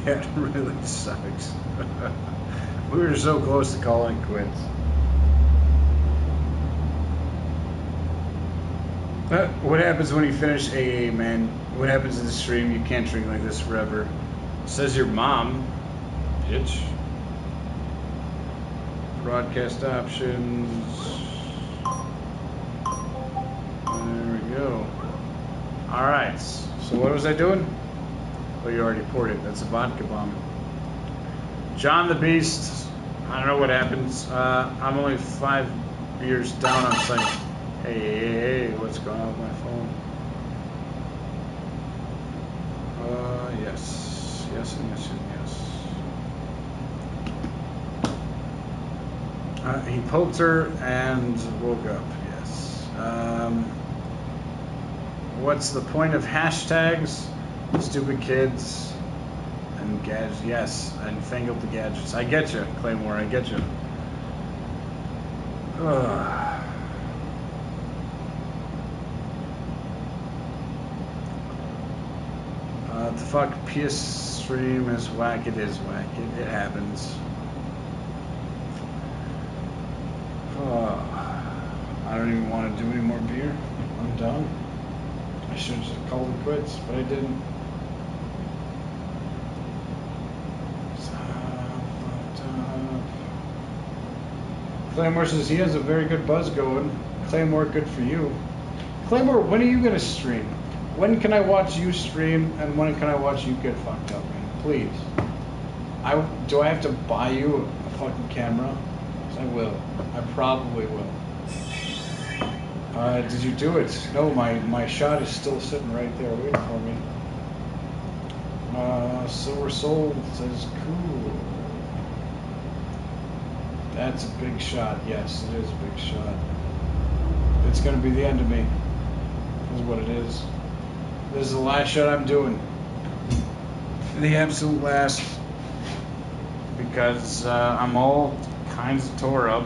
That really sucks. We were so close to calling quits. What happens when you finish AA, man? What happens in the stream? You can't drink like this forever. Says your mom, bitch. Broadcast options. There we go. Alright, so what was I doing? Oh, you already poured it. That's a vodka bomb. John the Beast. I don't know what happens. I'm only 5 beers down on saying, hey, what's going on with my phone? Yes, and yes, and yes. He poked her and woke up, yes. What's the point of hashtags? Stupid kids and gadgets, yes, and fangled the gadgets. I get you, Claymore, I get you. The fuck PS stream is whack. It is whack. It happens. I don't even want to do any more beer. I'm done. I should have just called it quits, but I didn't. Claymore says he has a very good buzz going. Claymore, good for you. Claymore, when are you gonna stream? When can I watch you stream, and when can I watch you get fucked up, man? Please. Do I have to buy you a fucking camera? I will. I probably will. Did you do it? No, my shot is still sitting right there waiting for me. Silver Soul says cool. That's a big shot. Yes, it is a big shot. It's gonna be the end of me. Is what it is. This is the last shot I'm doing. The absolute last. Because I'm all kinds of tore up.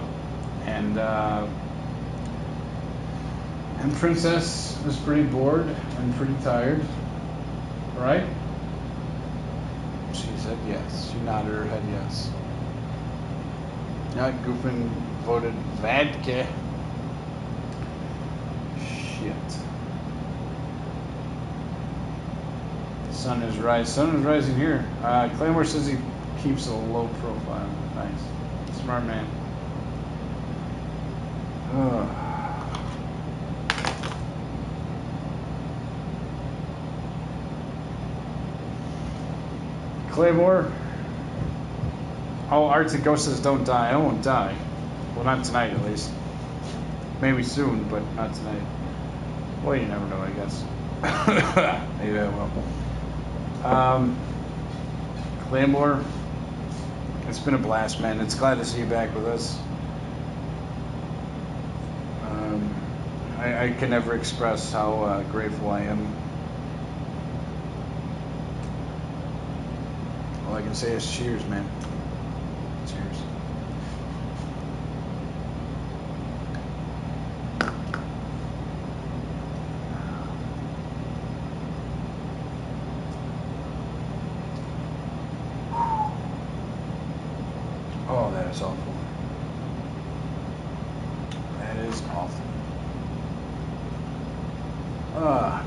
And Princess is pretty bored and pretty tired. Right? She said yes. She nodded her head yes. Not Goofin voted Vadke. Shit. The sun is rising. Sun is rising here. Claymore says he keeps a low profile. Nice. Smart man. Claymore. Oh, Arctic Ghost says don't die. I won't die. Well, not tonight at least. Maybe soon, but not tonight. Well, you never know, I guess. Maybe I will. Claymore, it's been a blast, man. It's glad to see you back with us. I can never express how grateful I am. All I can say is cheers, man. Cheers. Oh, that is awful. That is awful.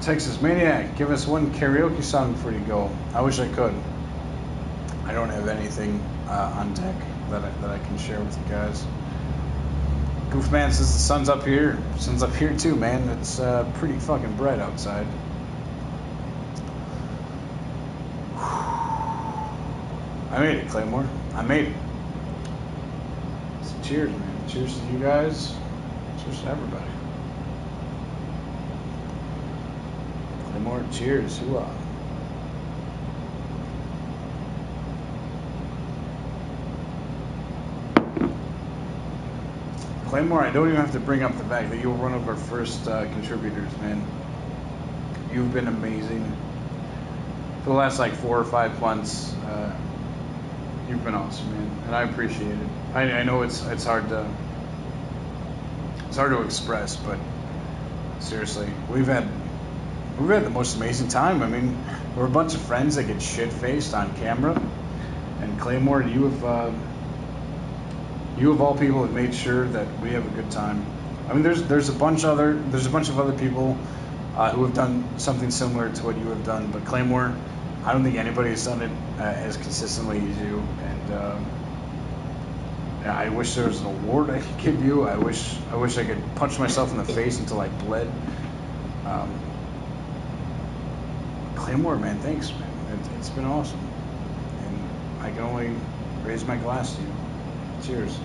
Texas Maniac, give us one karaoke song before you go. I wish I could. I don't have anything on deck that I can share with you guys. Goofman says the sun's up here. Sun's up here too, man. It's pretty fucking bright outside. I made it, Claymore. I made it. So cheers, man. Cheers to you guys. Cheers to everybody. Claymore, cheers. Hoorah. Claymore, I don't even have to bring up the fact that you were one of our first contributors, man. You've been amazing. For the last like 4 or 5 months, you've been awesome, man, and I appreciate it. I know it's hard to express, but seriously, we've had we've had the most amazing time. I mean, we're a bunch of friends that get shit-faced on camera. And Claymore, you of all people have made sure that we have a good time. I mean, there's a bunch of other people who have done something similar to what you have done, but Claymore, I don't think anybody has done it as consistently as you. And I wish there was an award I could give you. I wish I could punch myself in the face until I bled. Claymore, man, thanks, man. It's been awesome, and I can only raise my glass to you. Cheers.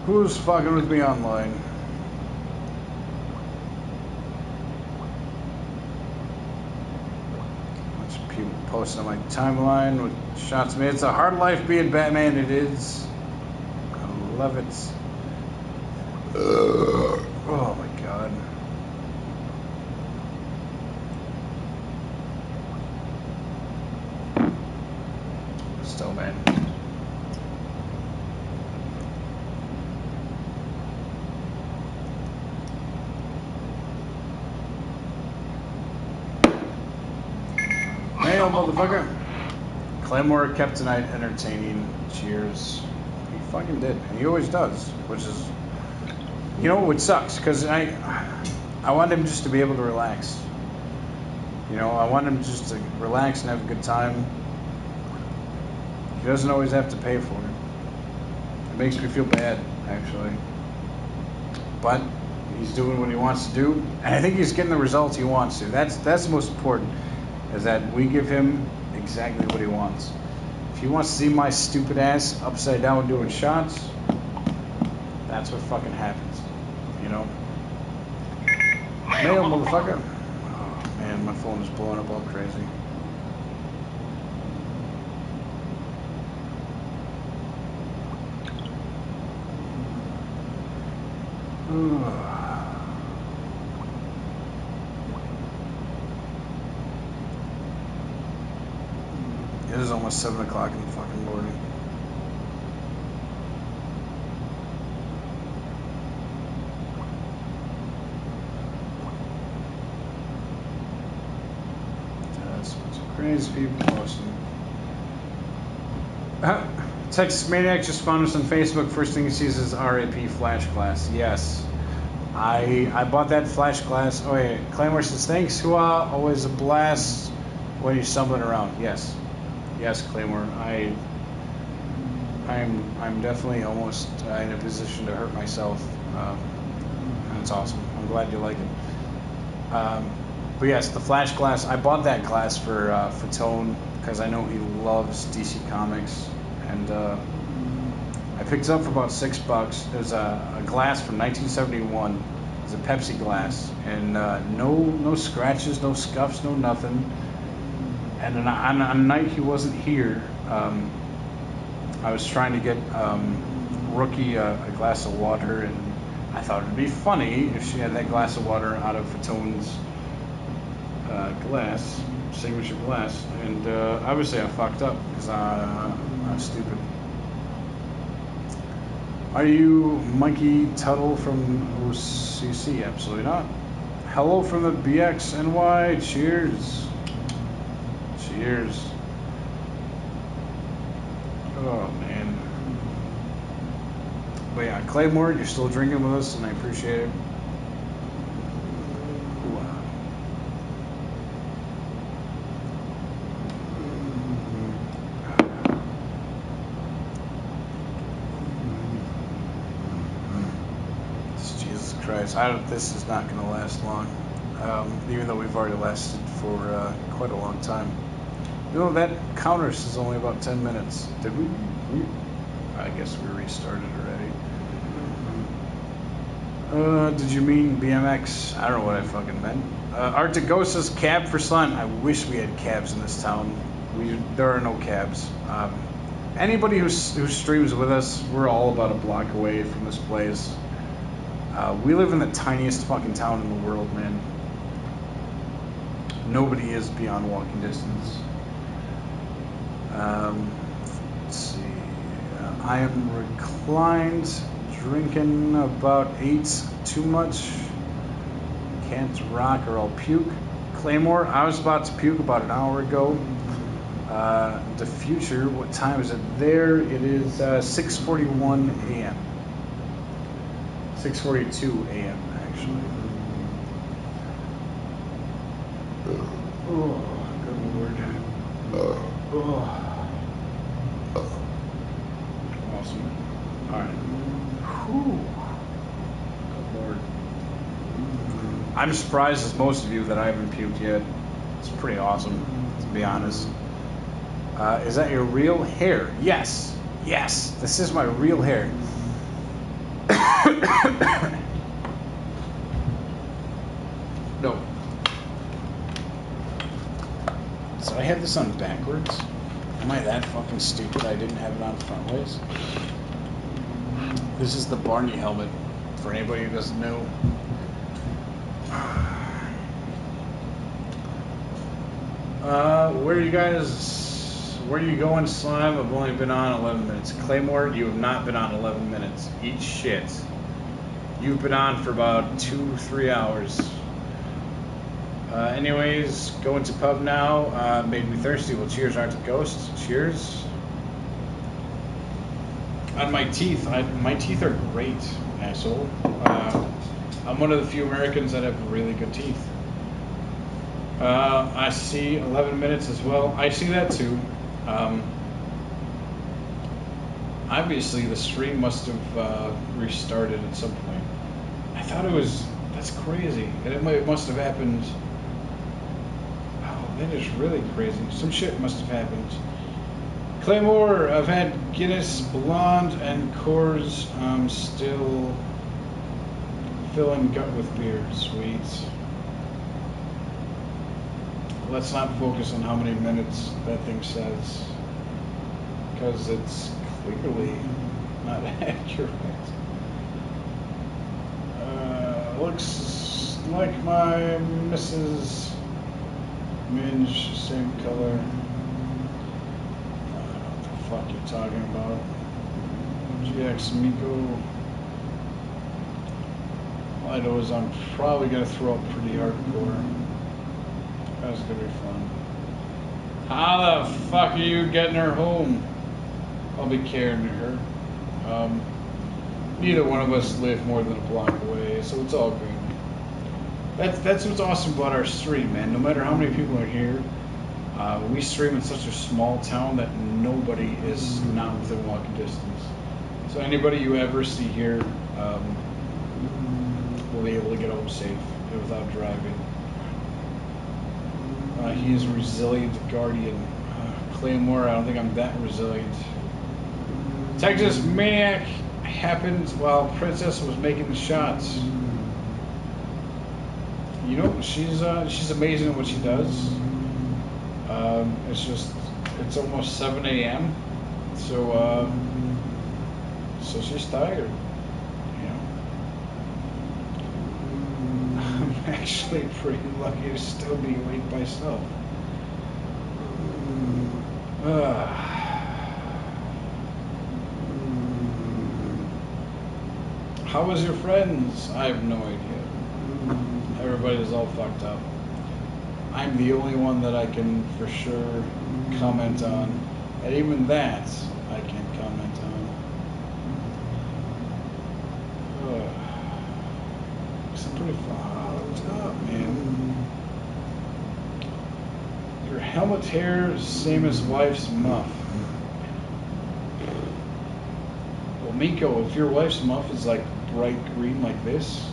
Who's fucking with me online? Bunch of people posting on my timeline with shots made. It's a hard life being Batman, it is. I love it. Oh my god. Still, man. Motherfucker. Claymore kept tonight entertaining. Cheers. He fucking did. And he always does. Which is, you know, what sucks. Because I want him just to be able to relax. You know, I want him just to relax and have a good time. He doesn't always have to pay for it. It makes me feel bad, actually. But he's doing what he wants to do. And I think he's getting the results he wants to. That's the most important. Is that we give him exactly what he wants. If he wants to see my stupid ass upside down doing shots, that's what fucking happens. You know? Mail, motherfucker. Oh, man, my phone is blowing up all crazy. It is almost 7 o'clock in the fucking morning. That's a bunch of crazy people posting. Texas Maniac just found us on Facebook. First thing he sees is RAP Flash Glass. Yes. I bought that Flash Glass. Oh, yeah. Claymore says, thanks, Hua. Always a blast when you're stumbling around. Yes. Yes, Claymore. I'm definitely almost in a position to hurt myself. That's awesome. I'm glad you like it. But yes, the Flash Glass. I bought that glass for Tone because I know he loves DC Comics, and I picked it up for about $6. It was a glass from 1971. It's a Pepsi glass, and no scratches, no scuffs, no nothing. And on a night he wasn't here, I was trying to get Rookie a glass of water, and I thought it'd be funny if she had that glass of water out of Fatone's glass, signature glass. And obviously I fucked up because I'm stupid. Are you Monkey Tuttle from OCC? Absolutely not. Hello from the BXNY. Cheers. Cheers. Oh, man. But yeah, Claymore, you're still drinking with us, and I appreciate it. Jesus Christ. This is not going to last long. Even though we've already lasted for quite a long time. You know, that counter says only about 10 minutes. Did we? I guess we restarted already. Did you mean BMX? I don't know what I fucking meant. Arctic Ghost says cab for Slime. I wish we had cabs in this town. There are no cabs. Anybody who streams with us, we're all about a block away from this place. We live in the tiniest fucking town in the world, man. Nobody is beyond walking distance. Let's see. I am reclined, drinking about 8 too much. Can't rock or I'll puke. Claymore, I was about to puke about an hour ago. The future, what time is it there? It is 6:41 a.m. 6:42 a.m. actually. Oh, good lord. Oh. Awesome. Alright. Whew. Good lord. I'm surprised as most of you that I haven't puked yet. It's pretty awesome, to be honest. Is that your real hair? Yes. Yes. This is my real hair. No. So I had this on backwards. Am I that fucking stupid I didn't have it on frontways? This is the Barney helmet, for anybody who doesn't know. Where are you going, Slime? I've only been on 11 minutes. Claymore, you have not been on 11 minutes. Eat shit. You've been on for about 2-3 hours. Anyways, going to pub now. Made me thirsty. Well, cheers, Arctic Ghost. Cheers. On my teeth. My teeth are great, asshole. I'm one of the few Americans that have really good teeth. I see 11 minutes as well. I see that too. Obviously, the stream must have restarted at some point. I thought it was... That's crazy. And it must have happened... Oh, that is really crazy. Some shit must have happened. Claymore, I've had Guinness, Blonde, and Coors. I'm still filling gut with beer. Sweet. Let's not focus on how many minutes that thing says, because it's clearly not accurate. Looks like my Mrs. Minge, same color. I don't know what the fuck you're talking about. GX Miko. All I know is I'm probably going to throw up pretty hardcore. That's gonna be fun. How the fuck are you getting her home? I'll be carrying her. Neither one of us live more than a block away, so it's all good. That's what's awesome about our stream, man. No matter how many people are here, we stream in such a small town that nobody is not within walking distance. So anybody you ever see here will be able to get home safe without driving. He is a resilient guardian. Claymore, I don't think I'm that resilient. Texas Maniac happened while Princess was making the shots. You know, she's amazing at what she does. It's almost 7 a.m. So she's tired. I'm actually pretty lucky to still be awake myself. How was your friends? I have no idea. Everybody's all fucked up. I'm the only one that I can for sure comment on. And even that, I can't comment on. It's pretty fucked up, man. Your helmet hair, same as wife's muff. Well, Miko, if your wife's muff is like bright green like this,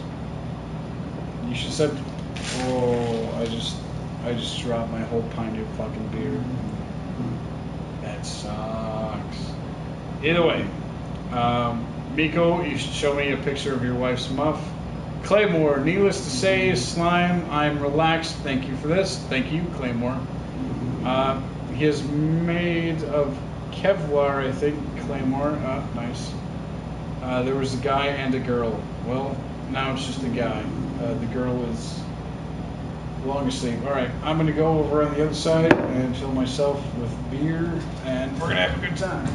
you should said, oh, I just dropped my whole pint of fucking beer. That sucks. Either way, Miko, you should show me a picture of your wife's muff. Claymore, needless to say, Slime, I'm relaxed. Thank you for this. Thank you, Claymore. He is made of Kevlar, I think, Claymore. Nice. There was a guy and a girl. Well, Now it's just a guy. The girl is long asleep. All right, I'm gonna go over on the other side and fill myself with beer, and we're gonna have a good time.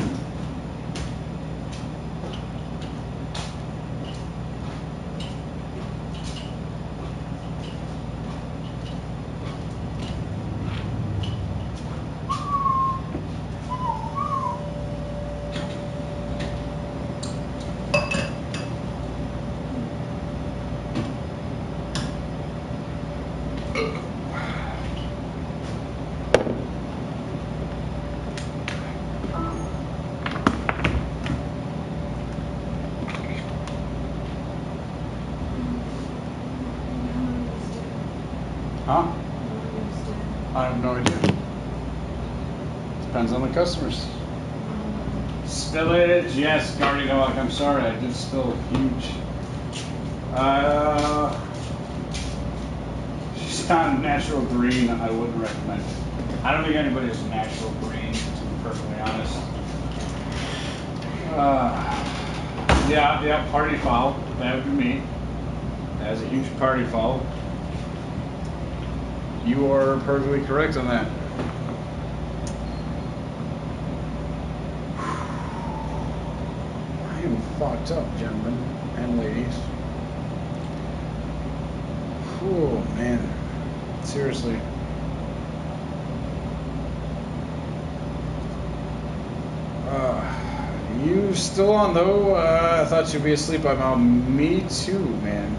Huh? I have no idea. Depends on the customers. Spillage, yes, Guardian Dog. I'm sorry, I did spill huge. She's not natural green. I wouldn't recommend it. I don't think anybody's natural green, to be perfectly honest. Yeah, party foul. That would be me. That is a huge party foul. You are perfectly correct on that. I am fucked up, gentlemen and ladies. Oh, man. Seriously. You still on, though? I thought you'd be asleep by now. Me too, man.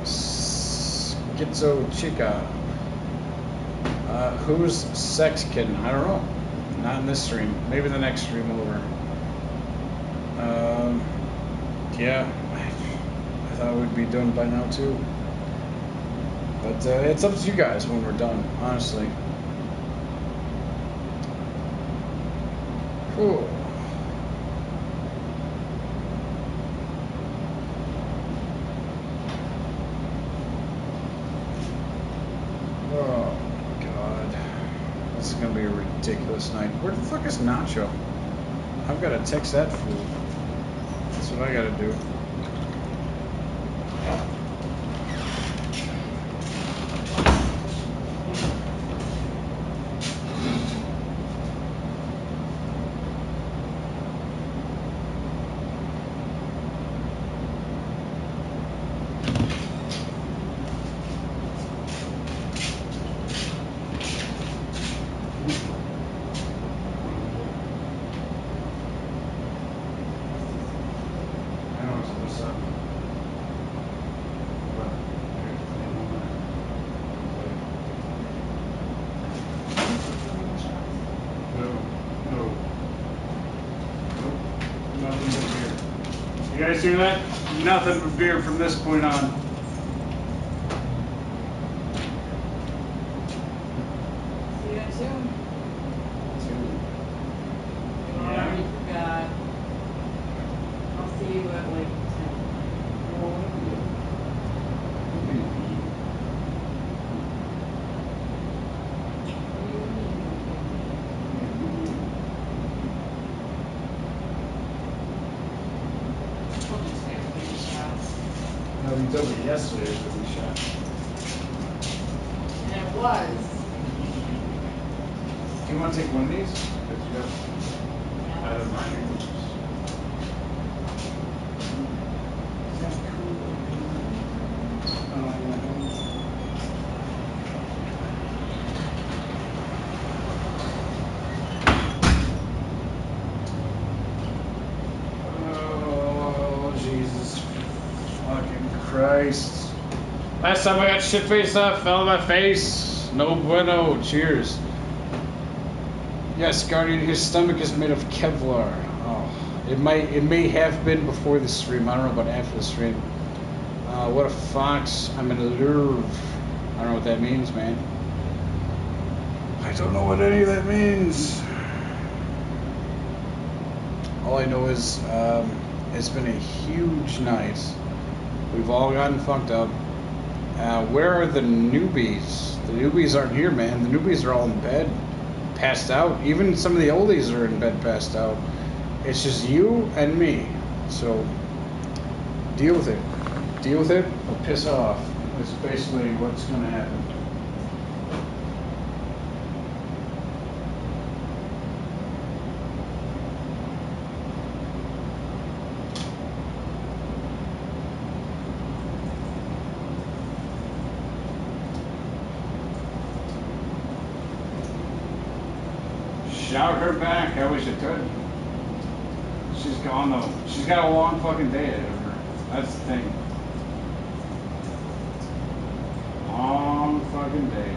Schizo Chica. Who's Sex Kitten? I don't know. Not in this stream. Maybe the next stream over. Yeah. I thought we'd be done by now too. But it's up to you guys when we're done, honestly. Cool. Oh, God. This is going to be a ridiculous night. Where the fuck is Nacho? I've got to text that fool. That's what I got to do. You guys hear that? Nothing but beer from this point on. See you soon. You already forgot. I'll see you at like 10. No, you told me yesterday that we shot. And it was. Do you want to take one of these? Because you have out of mine. Oh, Jesus fucking Christ. Last time I got shit-faced up, fell on my face. No bueno. Cheers. Yes, Guardian, his stomach is made of Kevlar. Oh, it may have been before the stream. I don't know about after the stream. What a fox. I'm in a lurve. I don't know what that means, man. I don't know what any of that means. All I know is it's been a huge night. We've all gotten fucked up. Where are the newbies? The newbies aren't here, man. The newbies are all in bed, passed out. Even some of the oldies are in bed, passed out. It's just you and me. So deal with it. deal with it or piss off. That's basically what's going to happen. Shout her back. I wish I could. She's gone though. She's got a long fucking day ahead of her. That's the thing. Long fucking day.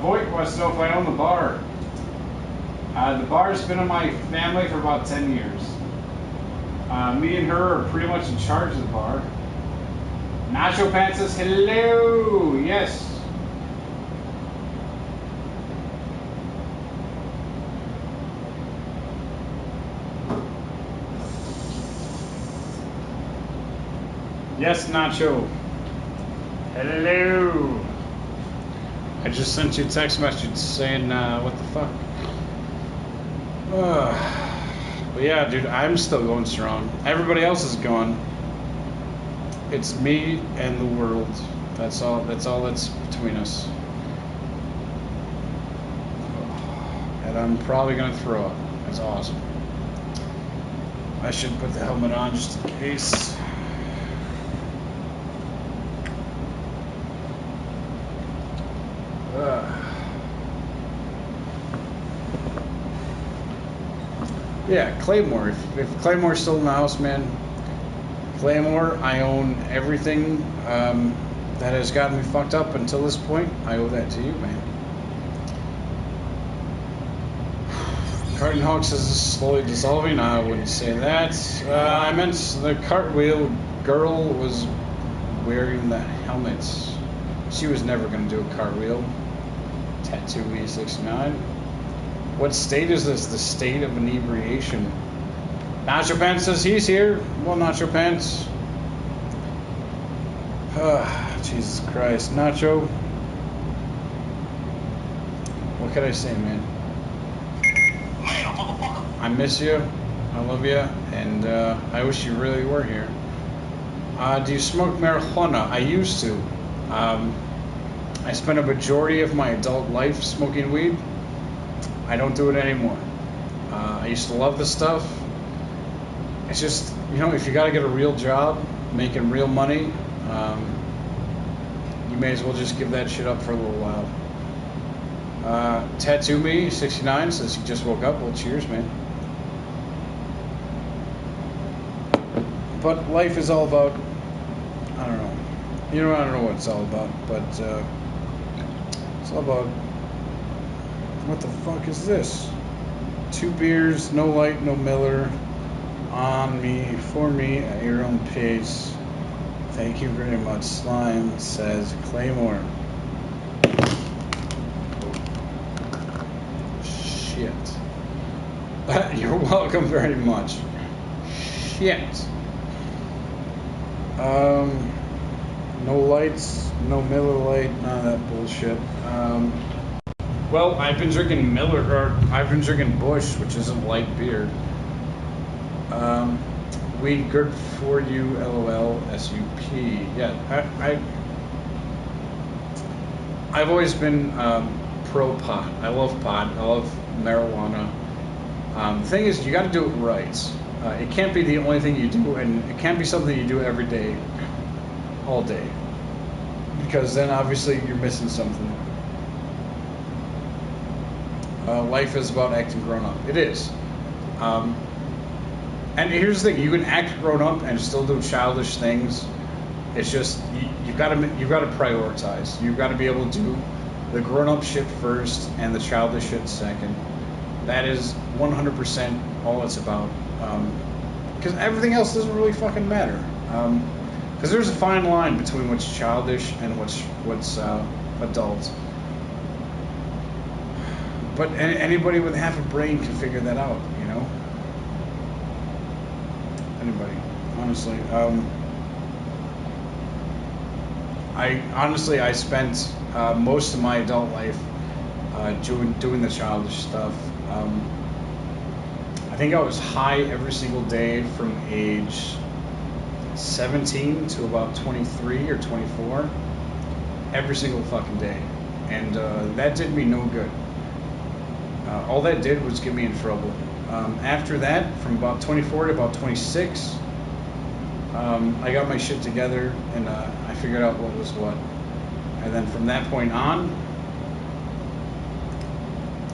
Voight wants to know if I own the bar. The bar's been in my family for about 10 years. Me and her are pretty much in charge of the bar. Nacho Pants says hello. Yes. Yes, Nacho. Hello. I just sent you a text message saying, what the fuck? But yeah, dude, I'm still going strong. Everybody else is gone. It's me and the world. That's all that's between us. And I'm probably gonna throw up. That's awesome. I should put the helmet on just in case. Yeah, Claymore. If Claymore's still in the house, man, Claymore, I own everything that has gotten me fucked up until this point. I owe that to you, man. Carton Hawks is slowly dissolving. I wouldn't say that. I meant the cartwheel girl was wearing the helmet. She was never going to do a cartwheel. Tattoo E69. What state is this? The state of inebriation. Nacho Pants says he's here. Well, Nacho Pants. Jesus Christ. Nacho. What can I say, man? I miss you. I love you. And I wish you really were here. Do you smoke marijuana? I used to. I spent a majority of my adult life smoking weed. I don't do it anymore. I used to love this stuff. It's just, you know, if you got to get a real job, making real money, you may as well just give that shit up for a little while. Tattoo Me 69 says he just woke up. Well, cheers, man. But life is all about, I don't know. You know, I don't know what it's all about, but it's all about, what the fuck is this? 2 beers, no light, no Miller, on me, for me, at your own pace. Thank you very much. Slime says Claymore. Shit. You're welcome very much. Shit. No lights, no Miller Lite, none of that bullshit. Well, I've been drinking I've been drinking Bush, which isn't light beer. Weed good for you, LOL, SUP. Yeah, I've always been pro pot. I love pot. I love marijuana. The thing is, you got to do it right. It can't be the only thing you do, and it can't be something you do every day, all day, because then obviously you're missing something. Life is about acting grown up. It is. And here's the thing: you can act grown up and still do childish things. It's just you've got to prioritize. You've got to be able to do the grown up shit first and the childish shit second. That is 100% all it's about. Because everything else doesn't really fucking matter. Because there's a fine line between what's childish and what's adult. But anybody with half a brain can figure that out, you know? Anybody, honestly. I honestly, I spent most of my adult life doing the childish stuff. I think I was high every single day from age 17 to about 23 or 24, every single fucking day, and that did me no good. All that did was get me in trouble. After that, from about 24 to about 26, I got my shit together and I figured out what was what. And then from that point on,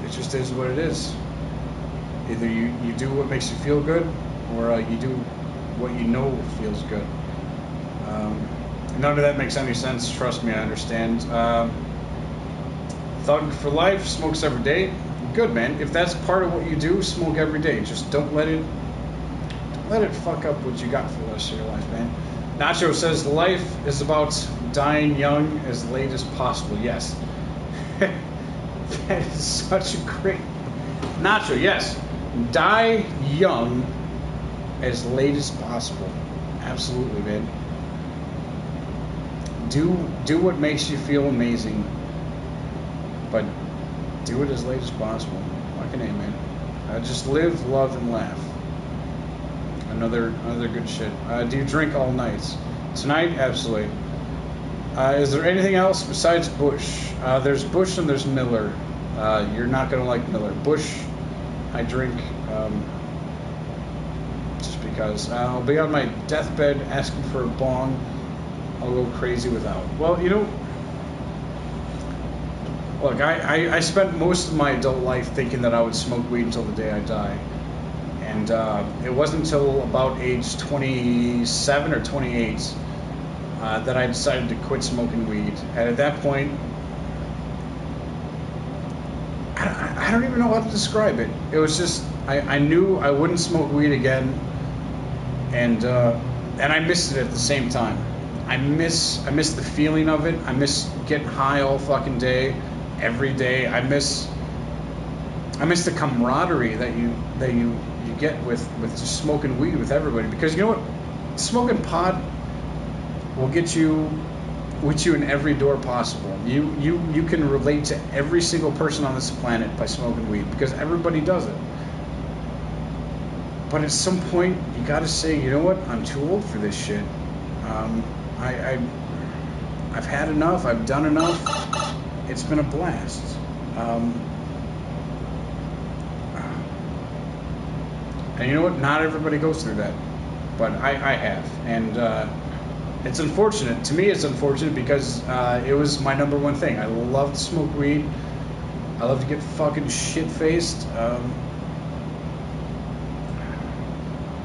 it just is what it is. Either you do what makes you feel good, or you do what you know feels good. None of that makes any sense. Trust me, I understand. Thug for life, smokes every day. Good, man. If that's part of what you do, smoke every day. Just don't let it fuck up what you got for the rest of your life, man. Nacho says life is about dying young as late as possible. Yes. That is such a great Nacho, yes. Die young as late as possible. Absolutely, man. Do what makes you feel amazing, but do it as late as possible. Fucking A, man. Just live, love, and laugh. Another good shit. Do you drink all nights? Tonight, absolutely. Is there anything else besides Bush? There's Bush and there's Miller. You're not gonna like Miller. Bush, I drink just because. I'll be on my deathbed asking for a bong. I'll go crazy without. Well, you know, look, I spent most of my adult life thinking that I would smoke weed until the day I die. And it wasn't until about age 27 or 28 that I decided to quit smoking weed. And at that point, I don't even know how to describe it. It was just, I knew I wouldn't smoke weed again. And I missed it at the same time. I miss the feeling of it. I miss getting high all fucking day, every day. I miss the camaraderie that you get with just smoking weed with everybody. Because you know what, smoking pot will get you in every door possible. You can relate to every single person on this planet by smoking weed because everybody does it. But at some point, you got to say, you know what, I'm too old for this shit. I've had enough. I've done enough. It's been a blast. And you know what? Not everybody goes through that, but I have, and it's unfortunate. To me, it's unfortunate because it was my number one thing. I love to smoke weed. I love to get fucking shit faced.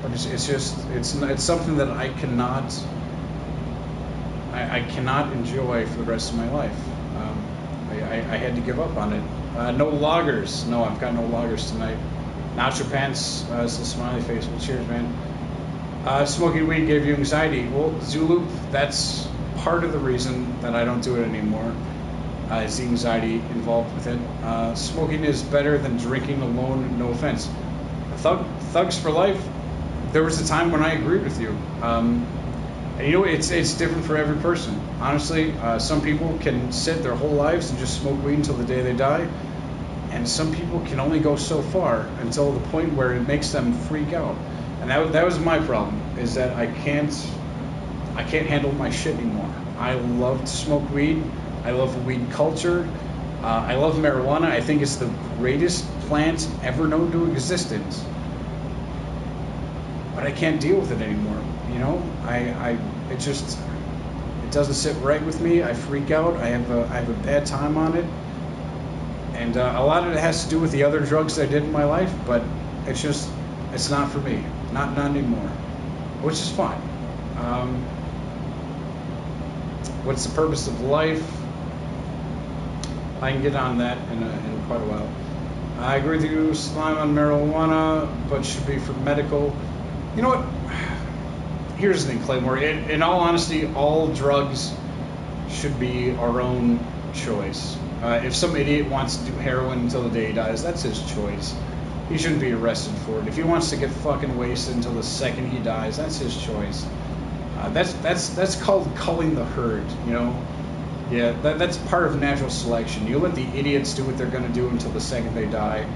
But it's something that I cannot enjoy for the rest of my life. I had to give up on it. No loggers. No, I've got no loggers tonight. Nacho Pants, it's a smiley face. Well, cheers, man. Smoking weed gave you anxiety. Well, Zulu, that's part of the reason that I don't do it anymore. Is the anxiety involved with it. Smoking is better than drinking alone, no offense. Thugs for life, there was a time when I agreed with you. And you know, it's different for every person. Honestly, some people can sit their whole lives and just smoke weed until the day they die. And some people can only go so far until the point where it makes them freak out. And that was my problem, is that I can't handle my shit anymore. I love to smoke weed. I love weed culture. I love marijuana. I think it's the greatest plant ever known to existence. But I can't deal with it anymore. You know, it doesn't sit right with me. I freak out. I have a bad time on it. And a lot of it has to do with the other drugs I did in my life, but it's not for me. Not anymore. Which is fine. What's the purpose of life? I can get on that in quite a while. I agree with you, slime on marijuana, but should be for medical. You know what? Here's the thing, Claymore. In all honesty, all drugs should be our own choice. If some idiot wants to do heroin until the day he dies, that's his choice. He shouldn't be arrested for it. If he wants to get fucking wasted until the second he dies, that's his choice. That's called culling the herd, you know. Yeah, that's part of natural selection. You let the idiots do what they're gonna do until the second they die.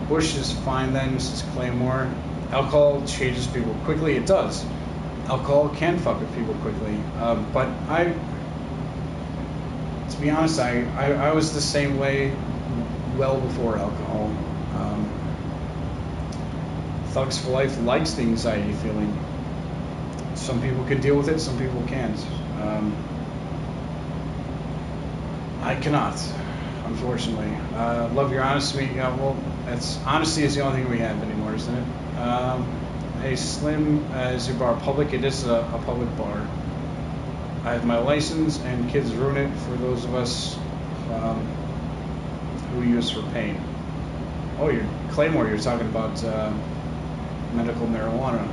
Bush is fine then, says Claymore. Alcohol changes people quickly. It does. Alcohol can fuck with people quickly. But to be honest, I was the same way well before alcohol. Thugs for Life likes the anxiety feeling. Some people can deal with it, some people can't. I cannot, unfortunately. Love your honesty. Yeah, well, honesty is the only thing we have anymore, isn't it? Hey, Slim, is your bar public? It is a public bar. I have my license, and kids ruin it for those of us who use for pain. Oh, Claymore, you're talking about medical marijuana.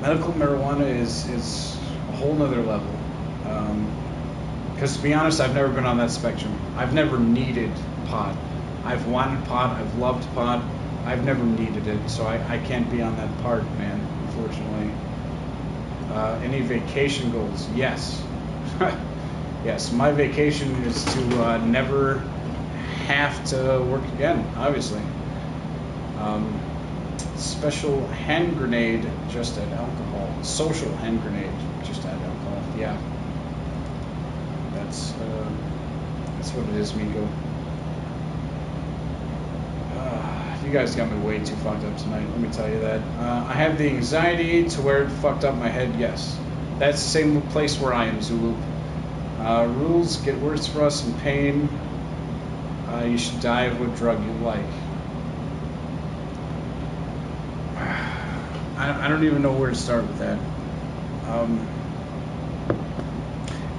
Medical marijuana is a whole nother level. Because to be honest, I've never been on that spectrum. I've never needed pot. I've wanted pot. I've loved pot. I've never needed it, so I can't be on that part, man, unfortunately. Any vacation goals? Yes. Yes, my vacation is to never have to work again, obviously. Special hand grenade, just add alcohol. Social hand grenade, just add alcohol. Yeah. That's what it is, Miko. You guys got me way too fucked up tonight, let me tell you that. I have the anxiety to where it fucked up my head, yes. That's the same place where I am, Zulu. Rules get worse for us in pain. You should die of what drug you like. I don't even know where to start with that.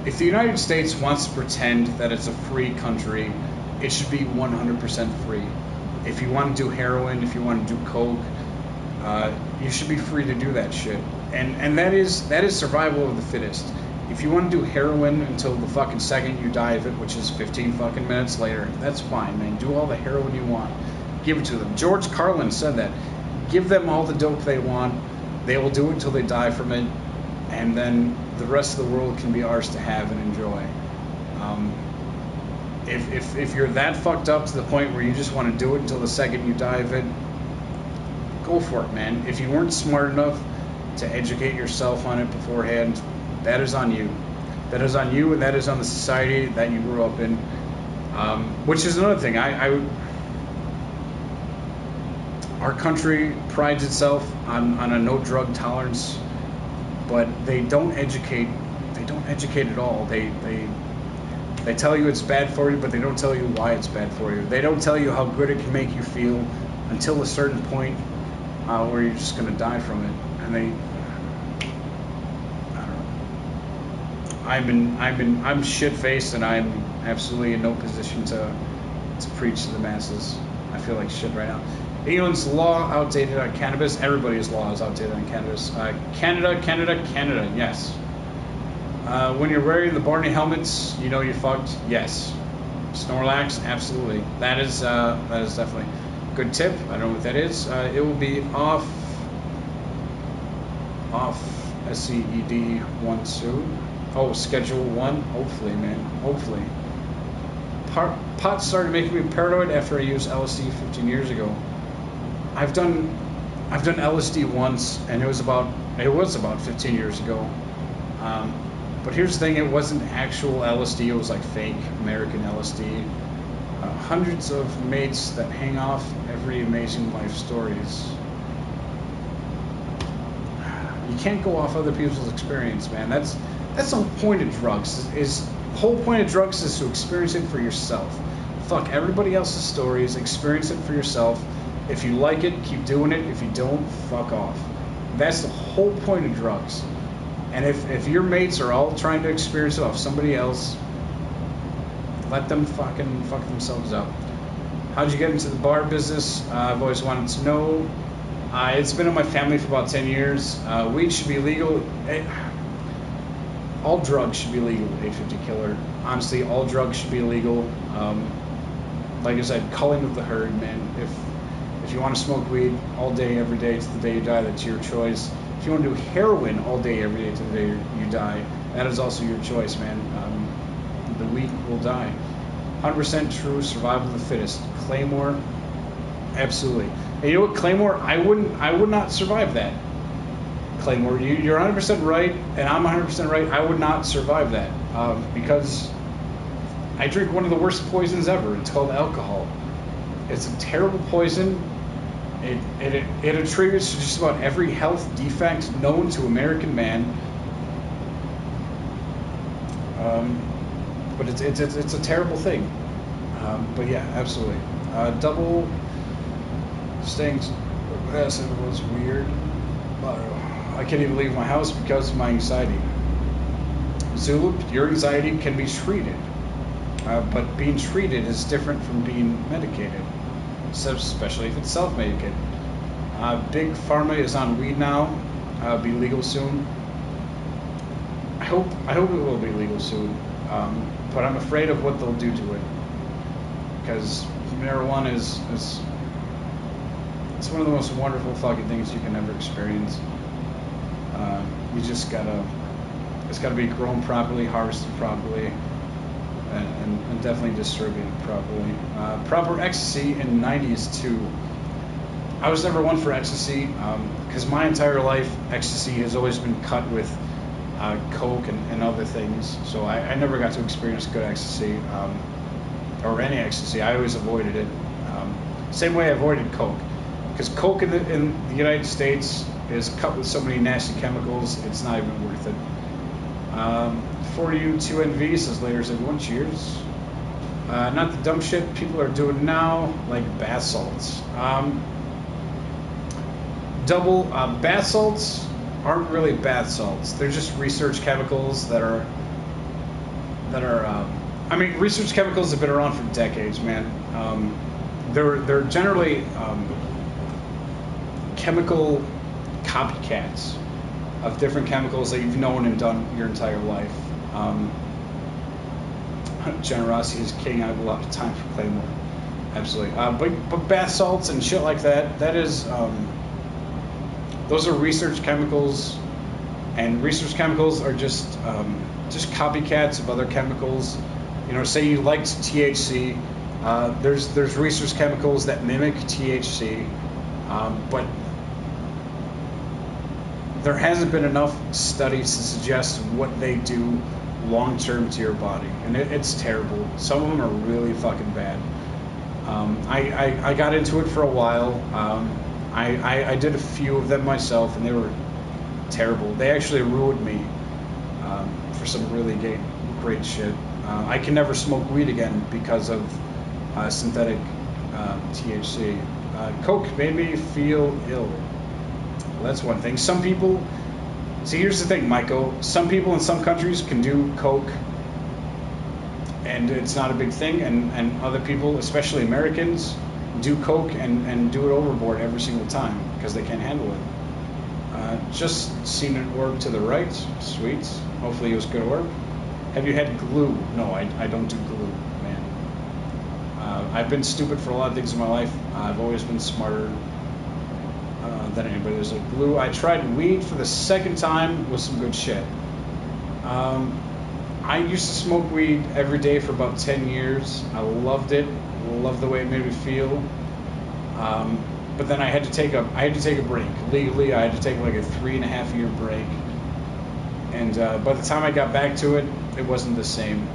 If the United States wants to pretend that it's a free country, it should be 100% free. If you want to do heroin, if you want to do coke, you should be free to do that shit. And that is survival of the fittest. If you want to do heroin until the fucking second you die of it, which is 15 fucking minutes later, that's fine, man. Do all the heroin you want. Give it to them. George Carlin said that. Give them all the dope they want. They will do it until they die from it. And then the rest of the world can be ours to have and enjoy. If you're that fucked up to the point where you just want to do it until the second you die of it, go for it, man. If you weren't smart enough to educate yourself on it beforehand, that is on you. That is on you, and that is on the society that you grew up in. Which is another thing. Our country prides itself on a no drug tolerance, but they don't educate. They don't educate at all. They tell you it's bad for you, but they don't tell you why it's bad for you. They don't tell you how good it can make you feel until a certain point where you're just gonna die from it. And I don't know. I'm shit faced, and I'm absolutely in no position to preach to the masses. I feel like shit right now. England's law outdated on cannabis. Everybody's law is outdated on cannabis. Canada, yes. When you're wearing the Barney helmets, you know you're fucked. Yes. Snorlax, absolutely. That is definitely a good tip. I don't know what that is. It will be off SCED 1 soon. Oh, Schedule 1. Hopefully, man. Hopefully. Pot started making me paranoid after I used LSD 15 years ago. I've done LSD once, and it was about 15 years ago. But here's the thing, it wasn't actual LSD, it was like fake American LSD. Hundreds of mates that hang off every amazing life stories. You can't go off other people's experience, man. That's the whole point of drugs. The whole point of drugs is to experience it for yourself. Fuck everybody else's stories, experience it for yourself. If you like it, keep doing it. If you don't, fuck off. That's the whole point of drugs. And if your mates are all trying to experience it off somebody else, let them fucking fuck themselves up. How'd you get into the bar business? I've always wanted to know. It's been in my family for about 10 years. Weed should be legal. All drugs should be legal, 850 Killer. Honestly, all drugs should be illegal. Like I said, culling of the herd, man. If if you want to smoke weed all day, every day to the day you die, that's your choice. If you want to do heroin all day, every day to the day you die, that is also your choice, man. The weak will die. 100% true, survival of the fittest. Claymore, absolutely. And you know what, Claymore, I would not survive that. Claymore, you're 100% right, and I'm 100% right. I would not survive that because I drink one of the worst poisons ever. It's called alcohol. It's a terrible poison. It attributes to just about every health defect known to American man. But it's a terrible thing. But yeah, absolutely. Double stings. Yes, it was weird. I can't even leave my house because of my anxiety. Zulu, your anxiety can be treated, but being treated is different from being medicated, especially if it's self-medicated. Big Pharma is on weed now. Be legal soon. I hope it will be legal soon, but I'm afraid of what they'll do to it because marijuana is it's one of the most wonderful fucking things you can ever experience. You just it's gotta be grown properly, harvested properly, and definitely distributed properly. Proper ecstasy in the 90s too. I was never one for ecstasy because my entire life ecstasy has always been cut with coke and other things. So I never got to experience good ecstasy or any ecstasy. I always avoided it. Same way I avoided coke. Because coke in the United States is cut with so many nasty chemicals, it's not even worth it. For you, 2NV says later, everyone, cheers. Not the dumb shit people are doing now, like bath salts. Bath salts aren't really bath salts. They're just research chemicals that are. I mean, research chemicals have been around for decades, man. They're generally chemical copycats of different chemicals that you've known and done your entire life. Generosity is king. I have a lot of time for Claymore. Absolutely. But bath salts and shit like that is those are research chemicals, and research chemicals are just copycats of other chemicals. You know, say you liked THC. There's research chemicals that mimic THC, but there hasn't been enough studies to suggest what they do long term to your body, and it's terrible. Some of them are really fucking bad. I got into it for a while. I did a few of them myself, and they were terrible. They actually ruined me for some really great shit. I can never smoke weed again because of synthetic THC. Coke made me feel ill. Well, that's one thing. Some people... See, here's the thing, Michael. Some people in some countries can do coke, and it's not a big thing. And other people, especially Americans, do coke and do it overboard every single time because they can't handle it. Just seen it work to the right. Sweet. Hopefully it was good work. Have you had glue? No, I don't do glue, man. I've been stupid for a lot of things in my life. I've always been smarter than anybody. There's like glue. I tried weed for the second time with some good shit. I used to smoke weed every day for about 10 years. I loved it. Loved the way it made me feel. But then I had to take a break. Legally, I had to take like a 3.5 year break. And by the time I got back to it, it wasn't the same.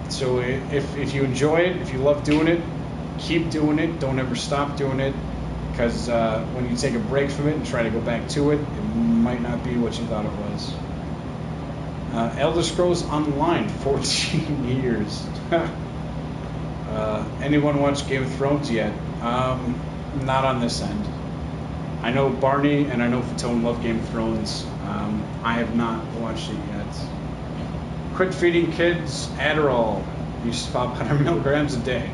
So if you enjoy it, if you love doing it, keep doing it. Don't ever stop doing it. Because when you take a break from it and try to go back to it, it might not be what you thought it was. Elder Scrolls Online, 14 years. Anyone watch Game of Thrones yet? Not on this end. I know Barney and I know Fatone love Game of Thrones. I have not watched it yet. Quit feeding kids Adderall. You pop 100 milligrams a day.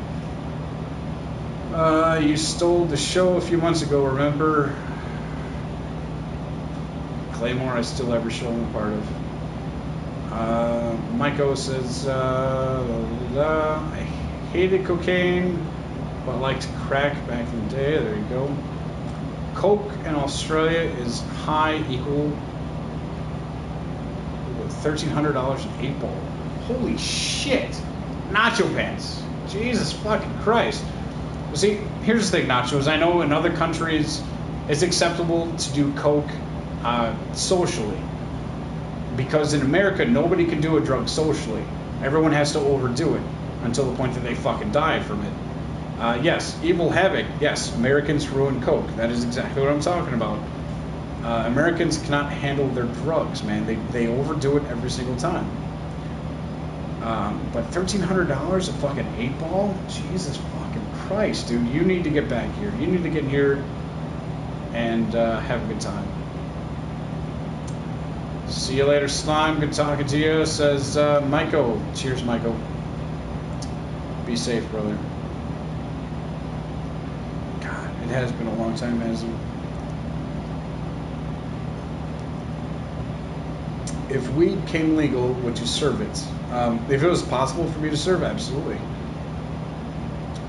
You stole the show a few months ago, remember? Claymore, I still every show I'm a part of. Maiko says, I hated cocaine but liked crack back in the day. There you go. Coke in Australia is high, equal $1,300 an 8-ball. Holy shit! Nacho pants. Jesus fucking Christ. See, here's the thing, Nachos. I know in other countries it's acceptable to do Coke socially. Because in America, nobody can do a drug socially. Everyone has to overdo it until the point that they fucking die from it. Yes, evil havoc. Yes, Americans ruin Coke. That is exactly what I'm talking about. Americans cannot handle their drugs, man. They overdo it every single time. But $1,300 a fucking 8-ball? Jesus fucking Christ, dude. You need to get back here. You need to get here and have a good time. See you later, Slime. Good talking to you, says Michael. Cheers, Michael. Be safe, brother. God, it has been a long time, hasn't it? If weed came legal, would you serve it? If it was possible for me to serve, absolutely.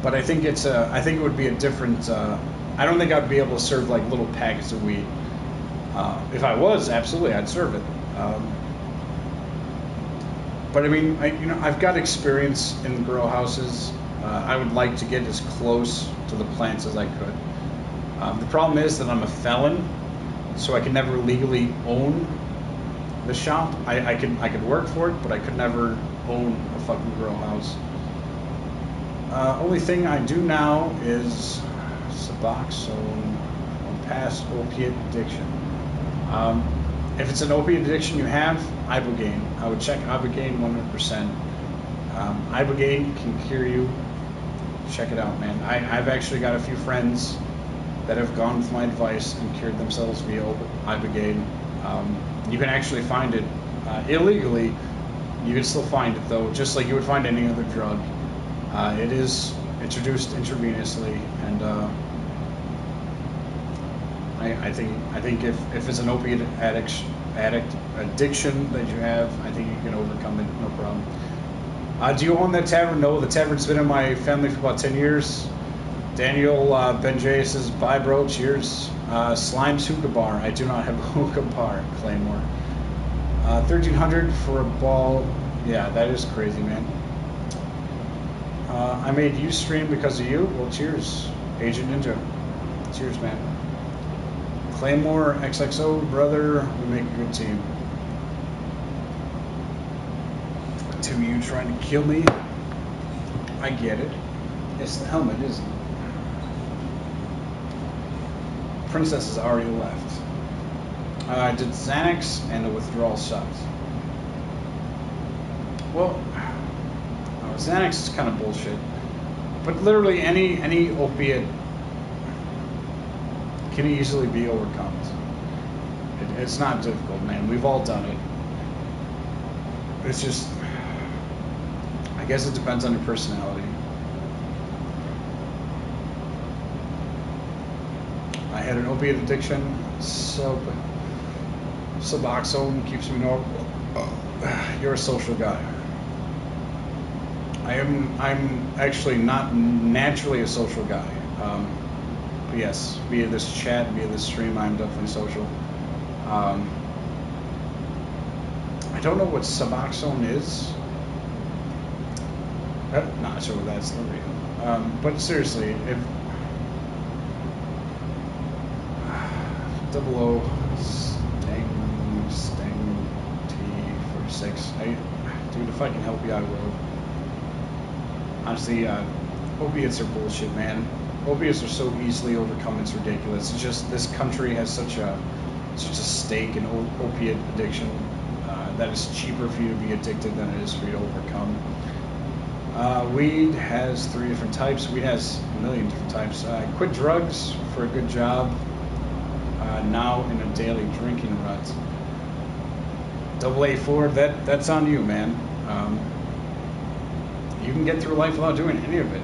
But I think it would be a different. I don't think I'd be able to serve like little packets of weed. If I was, absolutely, I'd serve it. But I mean, I've got experience in grow houses. I would like to get as close to the plants as I could. The problem is that I'm a felon, so I can never legally own the shop. I could work for it, but I could never own a fucking grow house. Only thing I do now is Suboxone past opiate addiction. If it's an opiate addiction you have, Ibogaine. I would check Ibogaine 100%. Ibogaine can cure you. Check it out, man. I've actually got a few friends that have gone with my advice and cured themselves via Ibogaine. You can actually find it illegally. You can still find it though, just like you would find any other drug. It is introduced intravenously, and I think if it's an opiate addiction that you have, I think you can overcome it, no problem. Do you own that tavern? No, the tavern's been in my family for about 10 years. Daniel Benjay says, bye bro, cheers. Slime's Hookah Bar. I do not have a hookah bar, Claymore. 1,300 for a ball. Yeah, that is crazy, man. I made you stream because of you. Well, cheers, Agent Ninja. Cheers, man. Claymore XXO, brother. We make a good team. To you trying to kill me. I get it. It's the helmet, isn't it? Princess has already left. I did Xanax and a withdrawal shot. Well, Xanax is kind of bullshit. But literally any opiate can easily be overcome. It's not difficult, man. We've all done it. It's just, I guess it depends on your personality. I had an opiate addiction, Suboxone keeps me normal. You're a social guy. I'm actually not naturally a social guy. But yes, via this chat, via this stream, I'm definitely social. I don't know what Suboxone is. Not sure that's the real. But seriously, if 00 Stang T46. Dude, if I can help you, I will. Honestly, opiates are bullshit, man. Opiates are so easily overcome, it's ridiculous. It's just this country has such a stake in opiate addiction that it's cheaper for you to be addicted than it is for you to overcome. Weed has 3 different types. Weed has a million different types. Quit drugs for a good job. Now in a daily drinking rut. AA4, that's on you, man. You can get through life without doing any of it.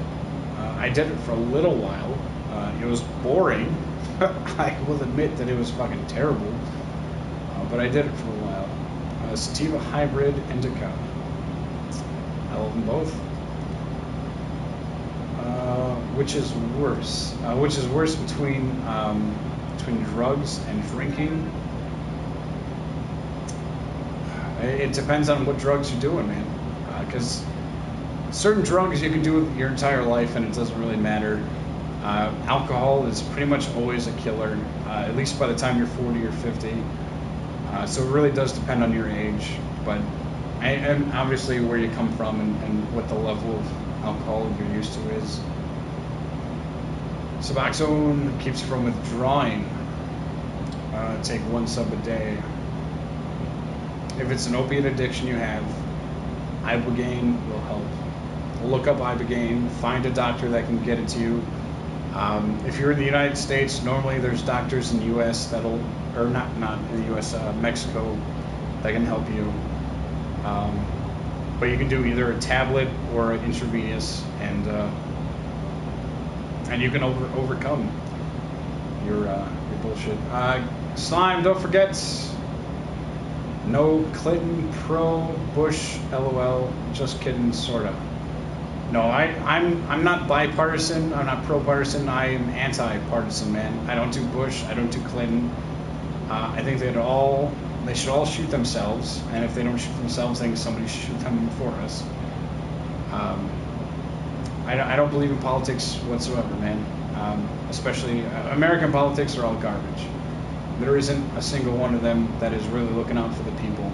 I did it for a little while. It was boring. I will admit that it was fucking terrible. But I did it for a while. Sativa Hybrid Indica. I love them both. Which is worse? Which is worse between drugs and drinking? It depends on what drugs you're doing, man. Because certain drugs you can do your entire life and it doesn't really matter. Alcohol is pretty much always a killer, at least by the time you're 40 or 50. So it really does depend on your age, but and obviously where you come from and what the level of alcohol you're used to is. Suboxone keeps you from withdrawing. Take 1 sub a day. If it's an opiate addiction you have, Ibogaine will help. Look up Ibogaine, find a doctor that can get it to you. If you're in the United States, normally there's doctors in the U.S. that'll, or not in the U.S., Mexico, that can help you. But you can do either a tablet or an intravenous, and you can overcome your bullshit. Slime, don't forget. No Clinton, pro, Bush, LOL. Just kidding, sorta. No, I'm not bipartisan. I'm not pro-partisan. I am anti-partisan, man. I don't do Bush. I don't do Clinton. I think they should all shoot themselves. And if they don't shoot themselves, I think somebody should shoot them for us. I don't believe in politics whatsoever, man. Especially American politics are all garbage. There isn't a single one of them that is really looking out for the people.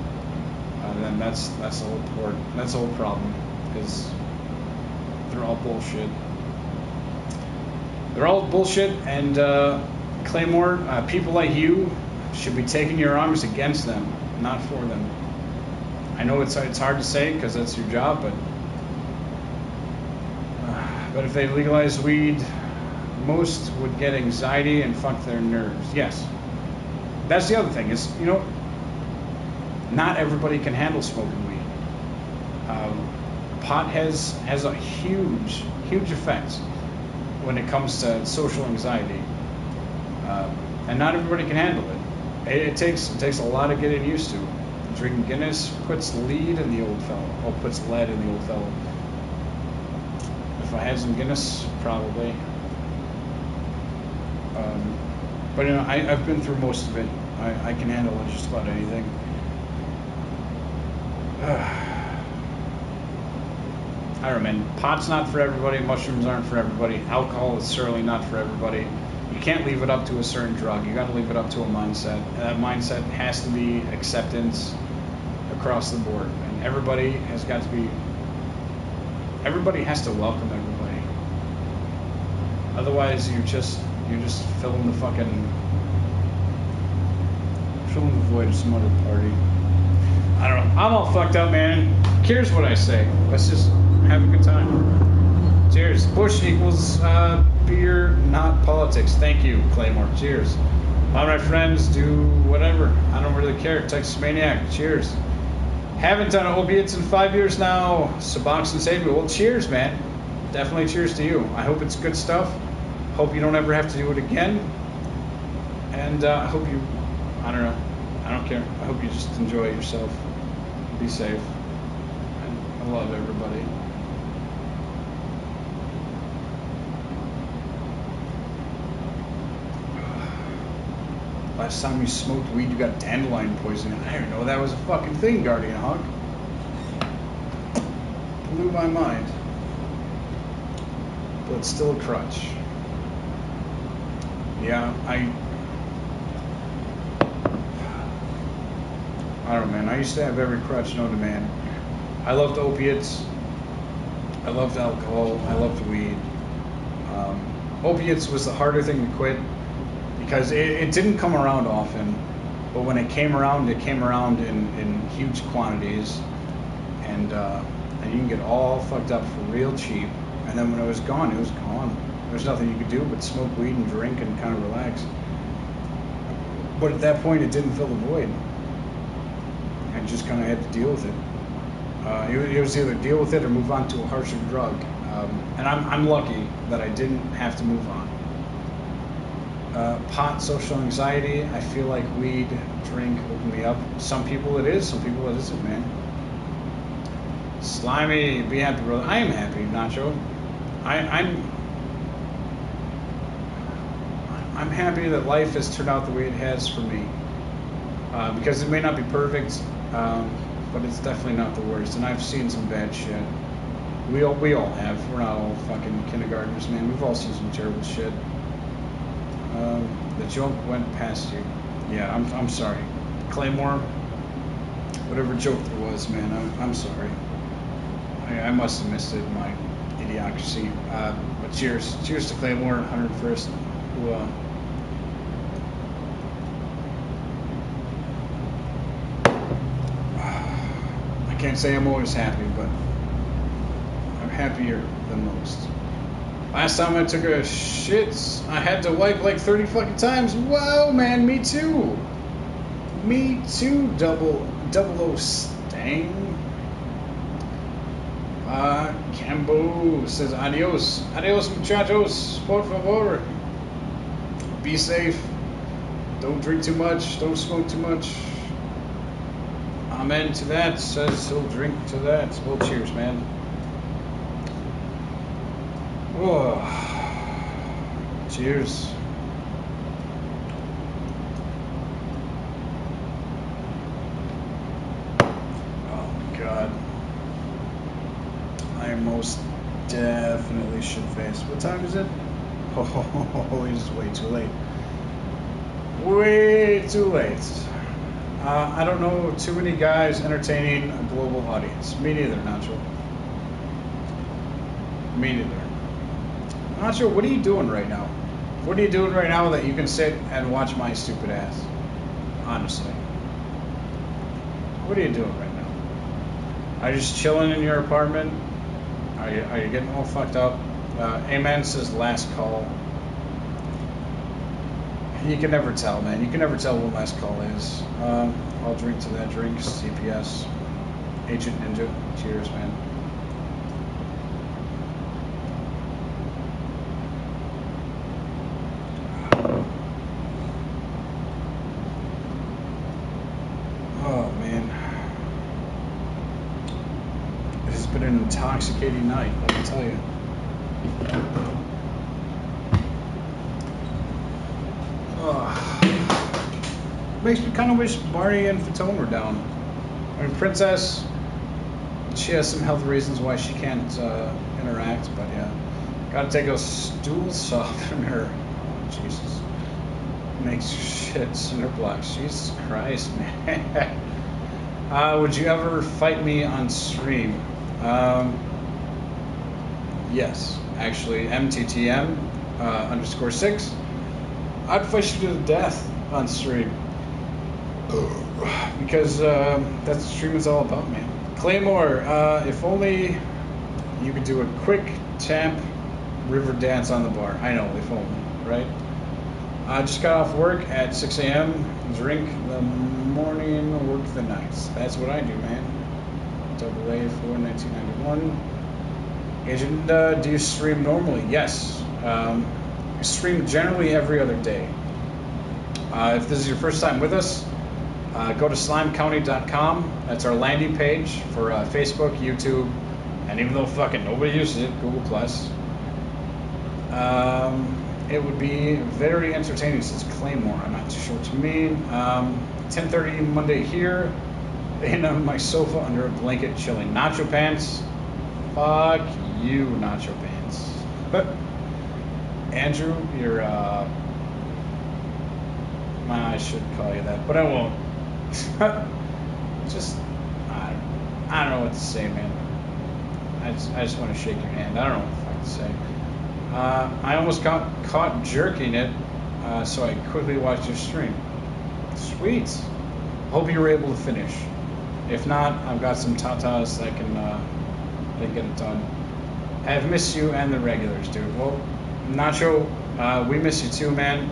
Then that's the whole problem, because they're all bullshit. They're all bullshit, and Claymore, people like you should be taking your arms against them, not for them. I know it's hard to say because that's your job, but if they legalize weed, most would get anxiety and fuck their nerves. Yes. That's the other thing is, not everybody can handle smoking weed. Pot has a huge effect when it comes to social anxiety, and not everybody can handle it. It takes a lot of getting used to. Drinking Guinness puts lead in the old fellow, or puts lead in the old fellow. If I had some Guinness, probably. But I've been through most of it. I can handle just about anything. I don't know, man. Pot's not for everybody. Mushrooms aren't for everybody. Alcohol is certainly not for everybody. You can't leave it up to a certain drug. You got to leave it up to a mindset. And that mindset has to be acceptance across the board. And everybody has to welcome everybody. Otherwise, you're just filling the void of some other party. I don't know. I'm all fucked up, man. Cares what I say. Let's just have a good time. Cheers. Bush equals beer, not politics. Thank you, Claymore. Cheers. All my friends do whatever. I don't really care. Texas Maniac. Cheers. Haven't done opiates in 5 years now. Suboxone saved me. Well, cheers, man. Definitely cheers to you. I hope it's good stuff. Hope you don't ever have to do it again. And I hope you, I don't know. I don't care. I hope you just enjoy yourself. Be safe. And I love everybody. Last time you smoked weed, you got dandelion poisoning. I didn't know that was a fucking thing, Guardian Hog. Blew my mind. But it's still a crutch. Yeah, I don't know, man. I used to have every crutch known to man. I loved opiates. I loved alcohol. I loved weed. Opiates was the harder thing to quit because it didn't come around often. But when it came around in huge quantities. And you can get all fucked up for real cheap. And then when it was gone, it was gone. There's nothing you could do but smoke weed and drink and kind of relax. But at that point, it didn't fill the void. I just kind of had to deal with it. It was either deal with it or move on to a harsher drug. And I'm lucky that I didn't have to move on. Pot, social anxiety. I feel like weed, drink opened me up. Some people it is, some people it isn't, man. Slimy, be happy, brother. I am happy, Nacho. I'm happy that life has turned out the way it has for me. Because it may not be perfect, but it's definitely not the worst. And I've seen some bad shit. We all have. We're not all fucking kindergartners, man. We've all seen some terrible shit. The joke went past you. Yeah, I'm sorry, Claymore. Whatever joke there was, man. I'm sorry. I must have missed it in my idiocracy. But cheers to Claymore, 101st. Who I can't say I'm always happy, but I'm happier than most. Last time I took a shit, I had to wipe like 30 fucking times. Wow, man, me too. Me too, double O Stang. Cambo says adios. Adios, muchachos. Por favor. Be safe. Don't drink too much. Don't smoke too much. Amen to that, says he'll drink to that. Well, cheers, man. Whoa. Cheers. Oh, God. I most definitely should face. What time is it? Oh, it's way too late. Way too late. I don't know too many guys entertaining a global audience. Me neither, Nacho. Me neither. Nacho, what are you doing right now? What are you doing right now that you can sit and watch my stupid ass? Honestly. What are you doing right now? Are you just chilling in your apartment? Are you getting all fucked up? Amen says last call. You can never tell, man. You can never tell what last call is. I'll drink to that drink. CPS. Agent Ninja. Cheers, man. Oh, man. This has been an intoxicating night, let me tell you. Makes me kind of wish Barney and Fatone were down. I mean, Princess, she has some health reasons why she can't interact, but yeah. Gotta take a stool softener. Oh, Jesus. Makes shit cinder blocks. Jesus Christ, man. Would you ever fight me on stream? Yes, actually, MTTM _6. I'd fight you to the death on stream. Because that's what stream is all about, man. Claymore, if only you could do a quick champ river dance on the bar. I know, if only, right? I just got off work at 6 a.m. Drink the morning, work the nights. That's what I do, man. Double A for 1991. Agent, do you stream normally? Yes. I stream generally every other day. If this is your first time with us, go to slimecounty.com. That's our landing page for Facebook, YouTube, and even though fucking nobody uses it, Google+. It would be very entertaining since Claymore. I'm not too sure what you mean. 10:30 Monday here, laying on my sofa under a blanket chilling. Nacho pants. Fuck you, Nacho pants. Andrew, you're I should call you that, but I won't. Just, I don't know what to say, man. I just want to shake your hand. I don't know what the fuck to say. I almost got caught jerking it, so I quickly watched your stream. Sweet. Hope you were able to finish. If not, I've got some tatas that can get it done. I've missed you and the regulars, dude. Well, Nacho, we miss you too, man.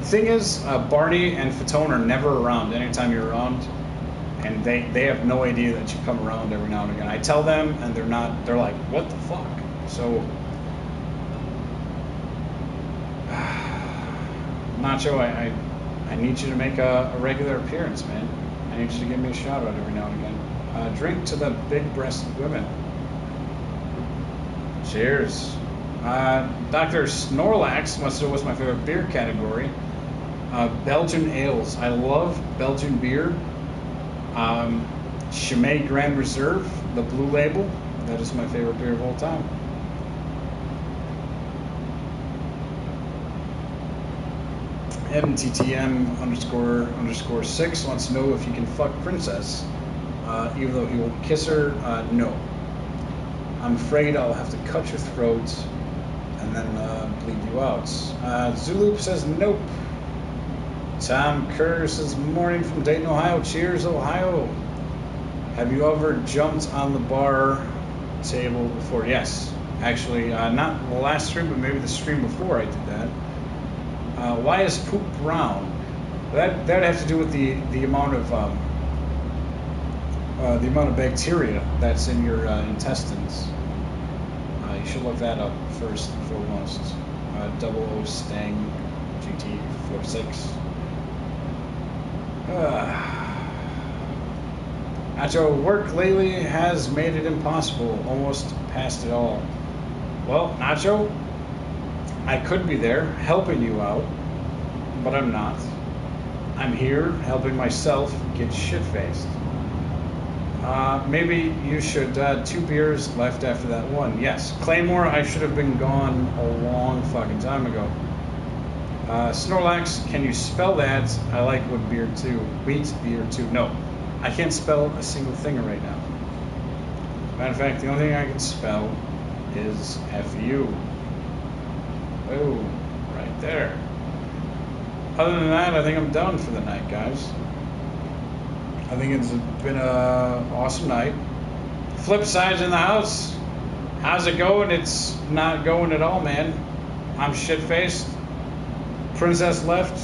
The thing is, Barney and Fatone are never around anytime you're around, and they have no idea that you come around every now and again. I tell them, and they're like, what the fuck? So, Nacho, I need you to make a regular appearance, man. I need you to give me a shout out every now and again. Drink to the big-breasted women. Cheers. Dr. Snorlax wants to know what's my favorite beer category. Belgian ales. I love Belgian beer. Chimay Grand Reserve, the blue label. That is my favorite beer of all time. MTTM underscore 6 wants to know if you can fuck Princess, even though he won't kiss her. No. I'm afraid I'll have to cut your throat and then bleed you out. Zulu says nope. Tom Kerr says morning from Dayton, Ohio. Cheers, Ohio. Have you ever jumped on the bar table before? Yes. Actually, not the last stream, but maybe the stream before I did that. Why is poop brown? That would have to do with the amount of bacteria that's in your intestines. You should look that up first and foremost. 00 Stang GT 46. Nacho, work lately has made it impossible, almost past it all. Well, Nacho, I could be there helping you out, but I'm not. I'm here helping myself get shit-faced. Maybe you should, 2 beers left after that one. Yes, Claymore, I should have been gone a long fucking time ago. Snorlax, can you spell that? I like wood beer too. Wheat beer too. No, I can't spell a single thing right now. Matter of fact, the only thing I can spell is F-U. Oh, right there. Other than that, I think I'm done for the night, guys. I think it's been a awesome night. Flip side's in the house. How's it going? It's not going at all, man. I'm shit-faced. Princess left.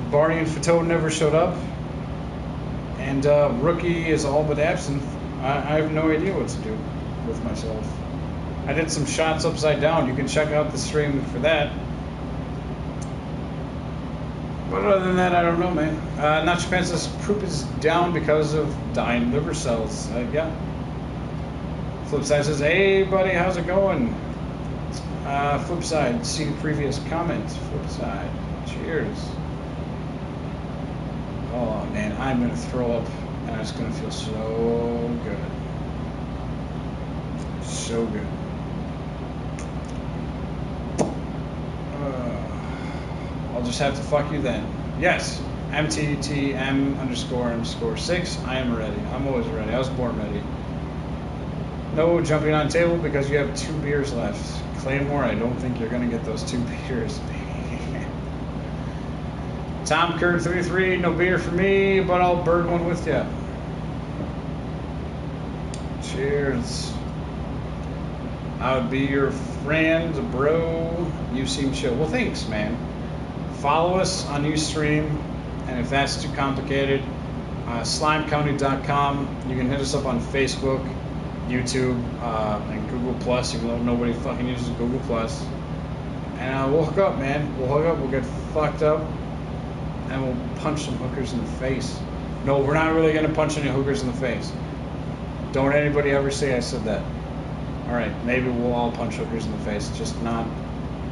Barney and Fatone never showed up. And Rookie is all but absent. I have no idea what to do with myself. I did some shots upside down. You can check out the stream for that. But other than that, I don't know, man. Nacho Pants says poop is down because of dying liver cells. Yeah. Flipside says, hey, buddy, how's it going? Flipside, see the previous comment. Flipside, cheers. Oh, man, I'm going to throw up, and it's going to feel so good. So good. I'll just have to fuck you then. Yes, MTTM__6. I am ready. I'm always ready. I was born ready. No jumping on table because you have 2 beers left. Claymore, I don't think you're going to get those 2 beers. Tom Kerr 33, no beer for me, but I'll bird one with you. Cheers. I would be your friend, bro. You seem chill. Well, thanks, man. Follow us on Ustream, and if that's too complicated, slimecounty.com. You can hit us up on Facebook, YouTube, and Google Plus, even though nobody fucking uses Google Plus. And we'll hook up, man. We'll hook up. We'll get fucked up, and we'll punch some hookers in the face. No, we're not really gonna punch any hookers in the face. Don't anybody ever say I said that. All right, maybe we'll all punch hookers in the face, just not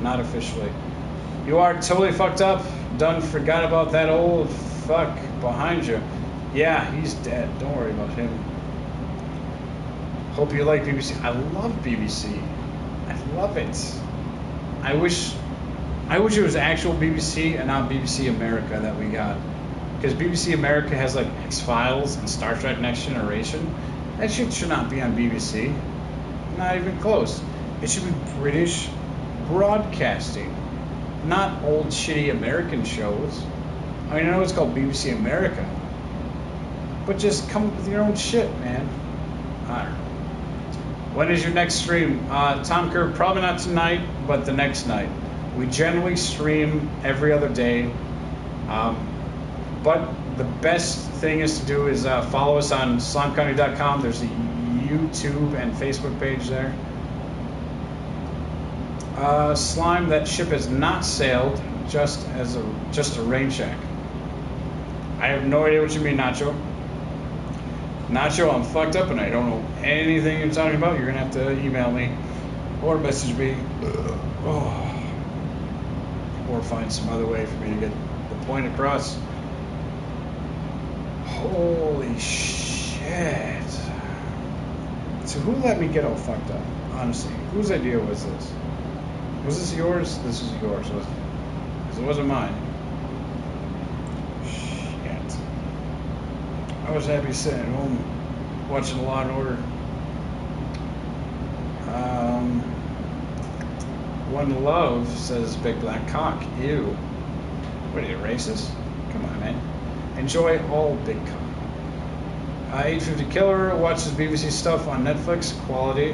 officially. You are totally fucked up. Done forgot about that old fuck behind you. Yeah, he's dead. Don't worry about him. Hope you like BBC. I love BBC. I love it. I wish it was actual BBC and not BBC America that we got. Because BBC America has like X-Files and Star Trek Next Generation. That shit should not be on BBC. Not even close. It should be British broadcasting. Not old shitty American shows. I mean, I know it's called BBC America, but just come up with your own shit, man. I don't know. When is your next stream? Tom Kerr, probably not tonight, but the next night. We generally stream every other day, but the best thing is to do is follow us on slimecounty.com. There's a YouTube and Facebook page there. Slime, that ship has not sailed, just a rain check. I have no idea what you mean, Nacho. Nacho, I'm fucked up and I don't know anything you're talking about. You're gonna have to email me. Or message me. Oh. Or find some other way for me to get the point across. Holy shit. So who let me get all fucked up? Honestly, whose idea was this? Was this yours? This is yours, wasn't it? Because it wasn't mine. Shit. I was happy sitting at home watching Law and Order. One Love says big black cock. Ew. What are you, racist? Come on, man. Enjoy all big cock. 850 Killer watches BBC stuff on Netflix. Quality.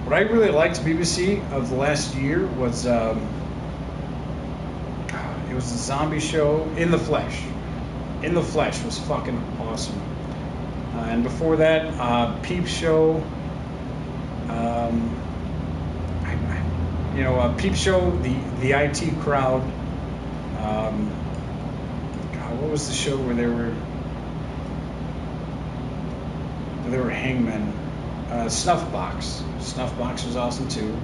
What I really liked BBC of the last year was it was a zombie show, In the Flesh. In the Flesh was fucking awesome. And before that, Peep Show. Peep Show, the IT Crowd. God, what was the show where they were hangmen? Snuffbox. Snuffbox was awesome too.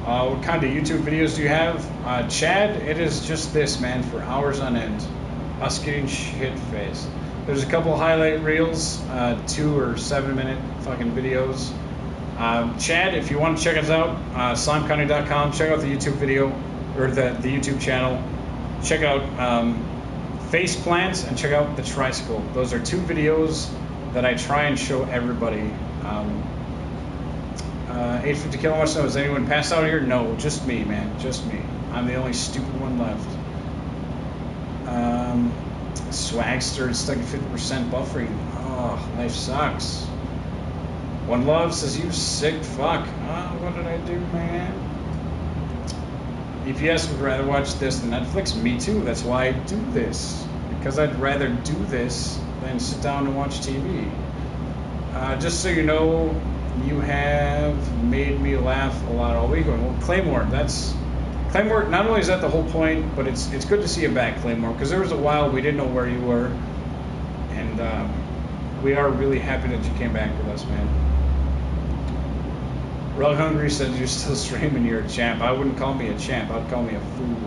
What kind of YouTube videos do you have? Chad, it is just this, man, for hours on end. Us getting shit-faced. There's a couple highlight reels, 2 or 7 minute fucking videos. Chad, if you want to check us out, slimecounty.com, check out the YouTube video, or the YouTube channel. Check out Face Plants and check out the Tricycle. Those are 2 videos that I try and show everybody. 850 Kilo wants to know, is anyone passed out here? No, just me, man, just me. I'm the only stupid one left. Swagster stuck at 50% buffering. Oh, life sucks. One Love says, you sick fuck. What did I do, man? EPS would rather watch this than Netflix. Me too. That's why I do this. Because I'd rather do this than sit down and watch TV. Just so you know, you have made me laugh a lot all week. Well, Claymore, Claymore, not only is that the whole point, but it's good to see you back, Claymore, because there was a while we didn't know where you were, and we are really happy that you came back with us, man. Real Hungry says you're still streaming, you're a champ. I wouldn't call me a champ, I'd call me a fool.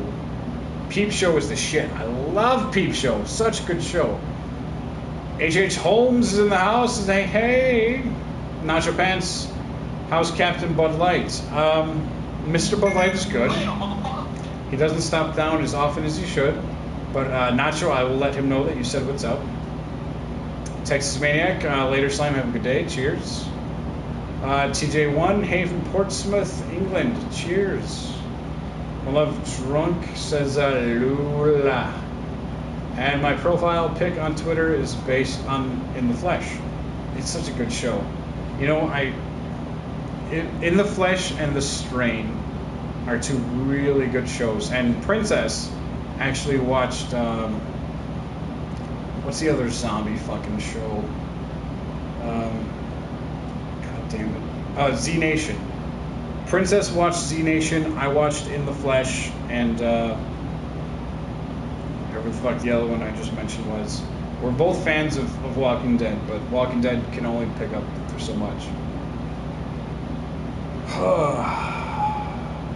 Peep Show is the shit. I love Peep Show, such a good show. H.H. Holmes is in the house, and hey, Nacho Pants, how's Captain Bud Light? Mr. Bud Light is good. He doesn't stop down as often as he should. But Nacho, I will let him know that you said what's up. Texas Maniac, later Slime, have a good day. Cheers. TJ1, hey from Portsmouth, England. Cheers. I love Drunk says Lula. And my profile pic on Twitter is based on In the Flesh. It's such a good show. You know, In the Flesh and The Strain are 2 really good shows. And Princess actually watched, what's the other zombie fucking show? God damn it. Z Nation. Princess watched Z Nation, I watched In the Flesh, and whatever the fuck the other one I just mentioned was. We're both fans of Walking Dead, but Walking Dead can only pick up for so much.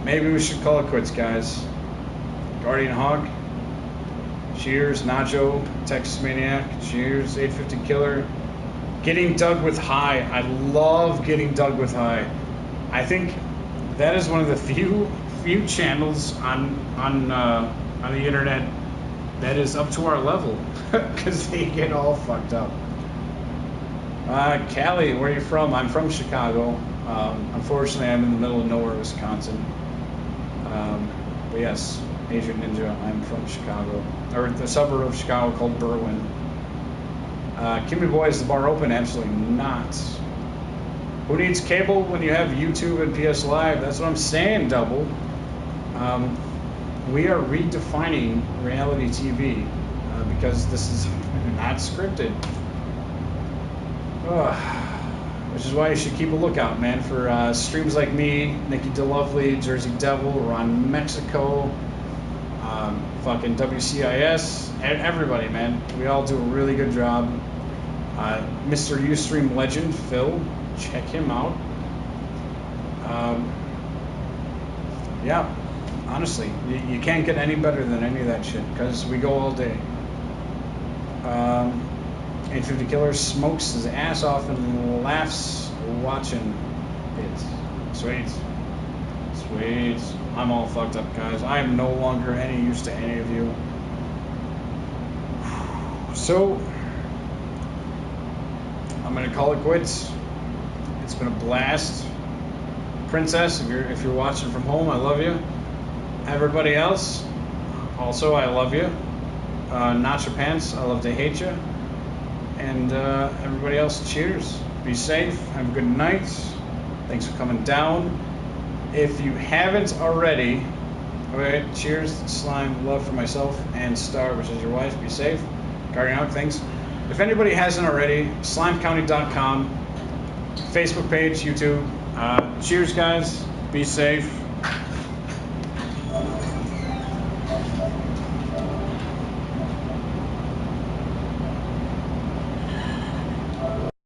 Maybe we should call it quits, guys. Guardian Hawk. Cheers, Nacho, Texas Maniac. Cheers, 850 Killer. Getting Dug with High. I love Getting Dug with High. I think that is one of the few channels on the internet that is up to our level, because they get all fucked up. Callie, where are you from? I'm from Chicago. Unfortunately, I'm in the middle of nowhere, Wisconsin. But yes, Asian Ninja, I'm from Chicago, or the suburb of Chicago called Berwyn. Kimmy Boy, is the bar open? Absolutely not. Who needs cable when you have YouTube and PS Live? That's what I'm saying, Double. We are redefining reality TV because this is not scripted. Which is why you should keep a lookout, man, for streams like me, Nikki DeLovely, Jersey Devil, Ron Mexico, fucking WCIS, everybody, man. We all do a really good job. Mr. Ustream legend, Phil. Check him out. Yeah, honestly, you can't get any better than any of that shit because we go all day. 850 Killer smokes his ass off and laughs watching it. Sweet. Sweet. I'm all fucked up, guys. I am no longer any use to any of you. So, I'm gonna call it quits. It's been a blast. Princess, if you're watching from home, I love you. Everybody else, also I love you. Not your pants, I love to hate you. And everybody else, cheers. Be safe. Have a good night. Thanks for coming down. If you haven't already, okay, cheers, slime, love for myself and Star, which is your wife. Be safe. Guarding out, thanks. If anybody hasn't already, slimecounty.com, Facebook page, YouTube. Cheers, guys. Be safe.